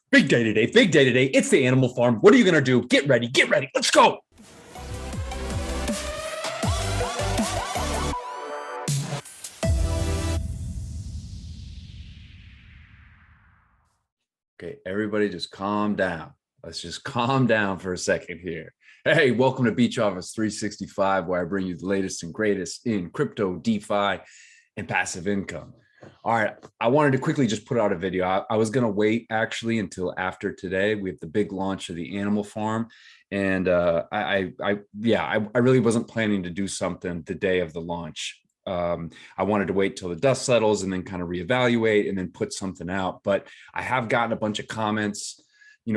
Big day today, big day today. It's the animal farm. What are you going to do? Get ready, get ready. Let's go. Okay, everybody just calm down. Let's just calm down for a second here. Hey, welcome to Beach Office 365, where I bring you the latest and greatest in crypto, DeFi, and passive income. All right, I wanted to quickly just put out a video. I was going to wait actually until after today. We have the big launch of the animal farm, and I really wasn't planning to do something the day of the launch. I wanted to wait till the dust settles and then kind of reevaluate and then put something out. But I have gotten a bunch of comments,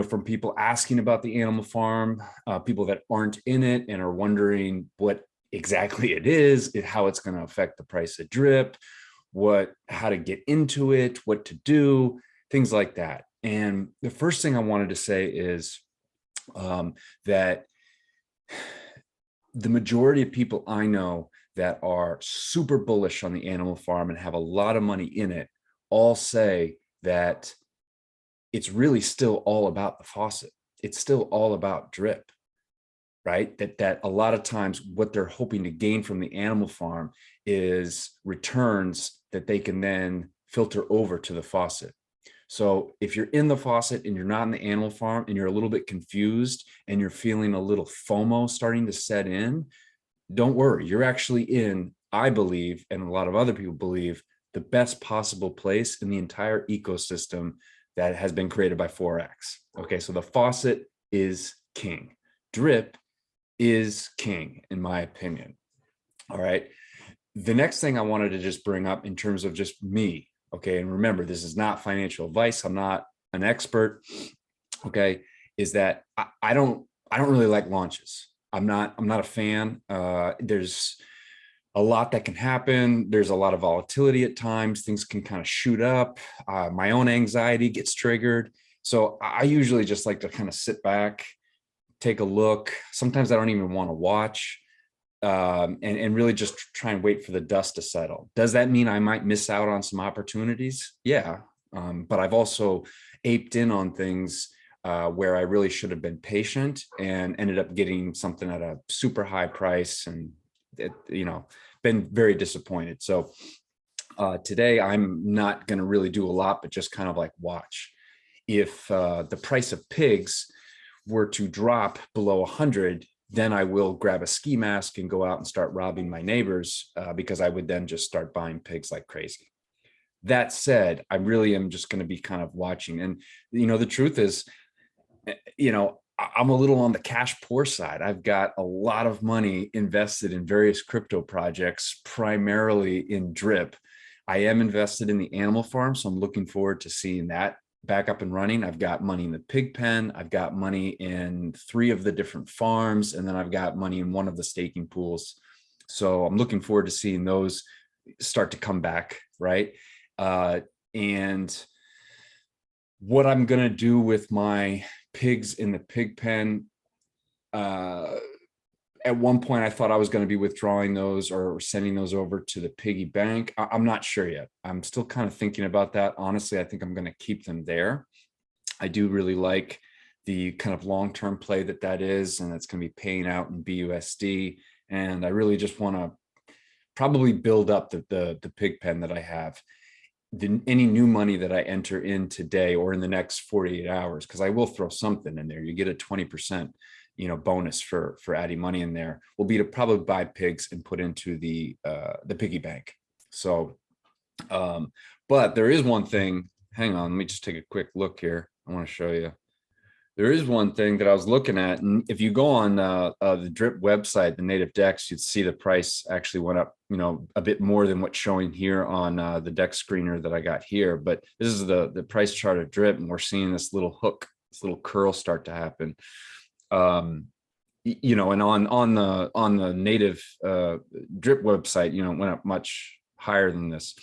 from people asking about the animal farm, people that aren't in it and are wondering what exactly it is, how it's going to affect the price of drip, how to get into it, what to do, things like that. And the first thing I wanted to say is that the majority of people I know that are super bullish on the animal farm and have a lot of money in it all say that it's really still all about the faucet. It's still all about drip, right? That a lot of times what they're hoping to gain from the animal farm is returns that they can then filter over to the faucet. So if you're in the faucet and you're not in the animal farm and you're a little bit confused and you're feeling a little FOMO starting to set in, don't worry. You're actually in, I believe, and a lot of other people believe, the best possible place in the entire ecosystem that has been created by Forex. Okay, so the faucet is king. Drip is king, in my opinion. All right. The next thing I wanted to just bring up in terms of just me, okay, and remember, this is not financial advice. I'm not an expert, okay, is that I don't really like launches. I'm not a fan. There's a lot that can happen. There's a lot of volatility at times. Things can kind of shoot up. My own anxiety gets triggered. So I usually just like to kind of sit back, take a look. Sometimes I don't even want to watch, and really just try and wait for the dust to settle. Does that mean I might miss out on some opportunities? Yeah. But I've also aped in on things where I really should have been patient and ended up getting something at a super high price, and been very disappointed. So today I'm not going to really do a lot, but just kind of like watch. If the price of pigs were to drop below 100, then I will grab a ski mask and go out and start robbing my neighbors, because I would then just start buying pigs like crazy. That said, I really am just going to be kind of watching. And, the truth is, I'm a little on the cash poor side. I've got a lot of money invested in various crypto projects, primarily in drip. I am invested in the animal farm, so I'm looking forward to seeing that back up and running. I've got money in the pig pen. I've got money in 3 of the different farms, and then I've got money in one of the staking pools. So I'm looking forward to seeing those start to come back, right? And what I'm going to do with my pigs in the pig pen, at one point I thought I was going to be withdrawing those or sending those over to the piggy bank. I'm not sure yet. I'm still kind of thinking about that. Honestly, I think I'm going to keep them there. I do really like the kind of long-term play that is, and it's going to be paying out in BUSD. And I really just want to probably build up the pig pen that I have. Any new money that I enter in today or in the next 48 hours, because I will throw something in there. You get a 20% bonus for adding money in there, will be to probably buy pigs and put into the piggy bank. So but there is one thing. Hang on, let me just take a quick look here. I want to show you. There is one thing that I was looking at, and if you go on the drip website, the native dex, you'd see the price actually went up a bit more than what's showing here on the dex screener that I got here. But this is the price chart of drip, and we're seeing this little hook, this little curl start to happen. And on the native drip website, it went up much higher than this.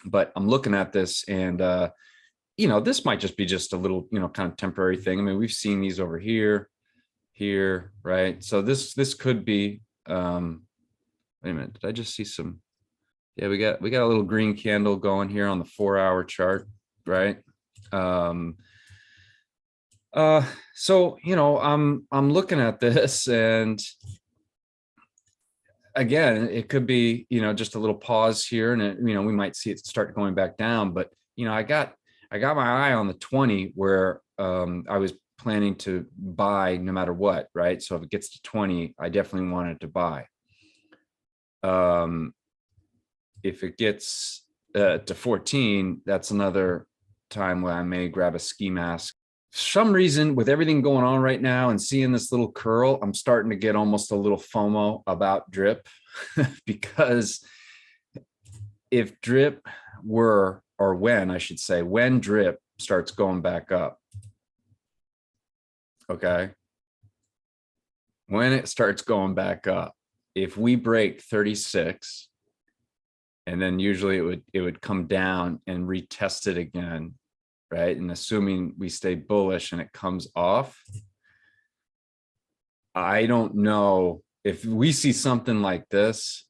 But I'm looking at this, and this might just be just a little kind of temporary thing. I mean, we've seen these over here, right? So this could be wait a minute, did I just see some? Yeah, we got a little green candle going here on the 4-hour chart, right? So, I'm looking at this, and again, it could be, just a little pause here, and we might see it start going back down. But I got my eye on the 20, where I was planning to buy no matter what, right? So if it gets to 20, I definitely wanted to buy. If it gets to 14, that's another time where I may grab a ski mask. For some reason, with everything going on right now and seeing this little curl, I'm starting to get almost a little FOMO about drip because if drip were, or when I should say, when drip starts going back up, okay, when it starts going back up, if we break 36, and then usually it would come down and retest it again, right? And assuming we stay bullish and it comes off, I don't know if we see something like this.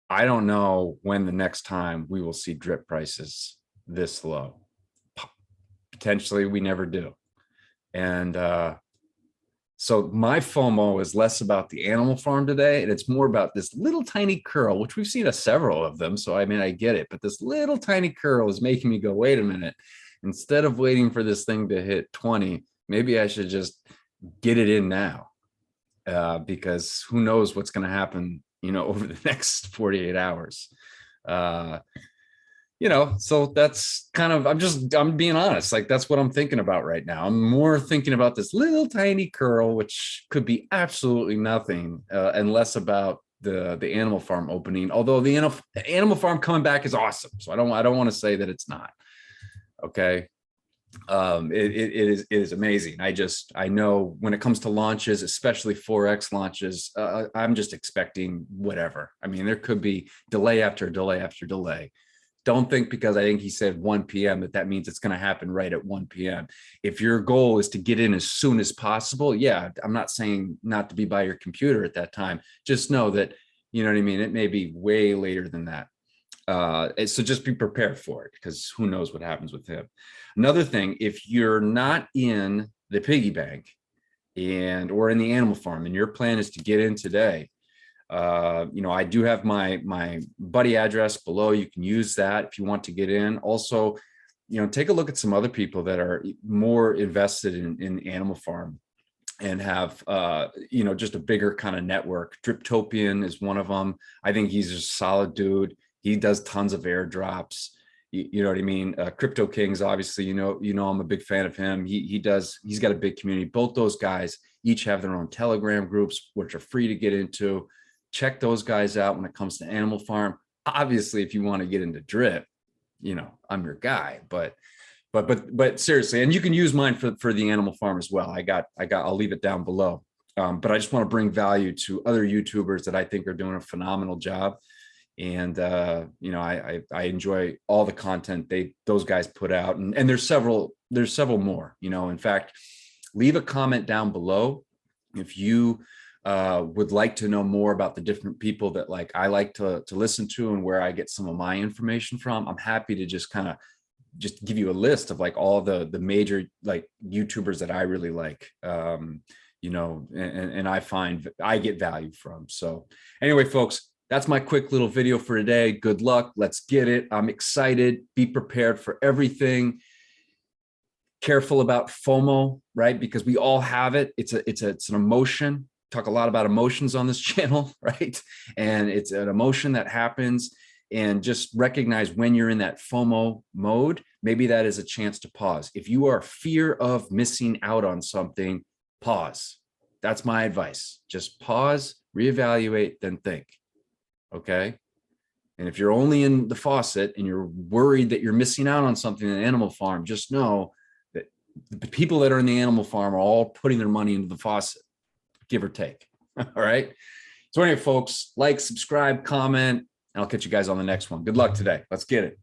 I don't know when the next time we will see drip prices this low. Potentially we never do. And so my FOMO is less about the animal farm today, and it's more about this little tiny curl, which we've seen several of them. So I mean, I get it, but this little tiny curl is making me go, wait a minute. Instead of waiting for this thing to hit 20, maybe I should just get it in now, because who knows what's going to happen, over the next 48 hours. So that's kind of, I'm being honest, like that's what I'm thinking about right now. I'm more thinking about this little tiny curl, which could be absolutely nothing, and less about the animal farm opening. Although the animal farm coming back is awesome, so I don't want to say that it's not. Okay, it is amazing. I know when it comes to launches, especially Forex launches, I'm just expecting whatever. I mean, there could be delay after delay after delay. Don't think because I think he said 1 p.m. that means it's going to happen right at 1 p.m. If your goal is to get in as soon as possible, yeah, I'm not saying not to be by your computer at that time. Just know that, you know what I mean? It may be way later than that. So just be prepared for it, because who knows what happens with him. Another thing, if you're not in the piggy bank or in the animal farm, and your plan is to get in today, I do have my buddy address below. You can use that if you want to get in. Also, take a look at some other people that are more invested in animal farm and have, just a bigger kind of network. Driptopian is one of them. I think he's a solid dude. He does tons of airdrops. You know what I mean? Crypto Kings, obviously, I'm a big fan of him. He's got a big community. Both those guys each have their own Telegram groups, which are free to get into. Check those guys out when it comes to animal farm. Obviously, if you want to get into drip, I'm your guy. But seriously, and you can use mine for the animal farm as well. I'll leave it down below. But I just want to bring value to other YouTubers that I think are doing a phenomenal job. And I enjoy all the content those guys put out, and there's several more. In fact, leave a comment down below if you would like to know more about the different people that I like to listen to and where I get some of my information from. I'm happy to just give you a list of all the major YouTubers that I really like, and I find I get value from. So anyway, folks, that's my quick little video for today. Good luck. Let's get it. I'm excited. Be prepared for everything. Careful about FOMO, right? Because we all have it. It's an emotion. Talk a lot about emotions on this channel, right? And it's an emotion that happens, and just recognize when you're in that FOMO mode. Maybe that is a chance to pause. If you are fear of missing out on something, pause. That's my advice. Just pause, reevaluate, then think. Okay. And if you're only in the Faucet and you're worried that you're missing out on something in the animal farm, just know that the people that are in the animal farm are all putting their money into the Faucet, give or take. All right. So anyway, folks, like, subscribe, comment, and I'll catch you guys on the next one. Good luck today. Let's get it.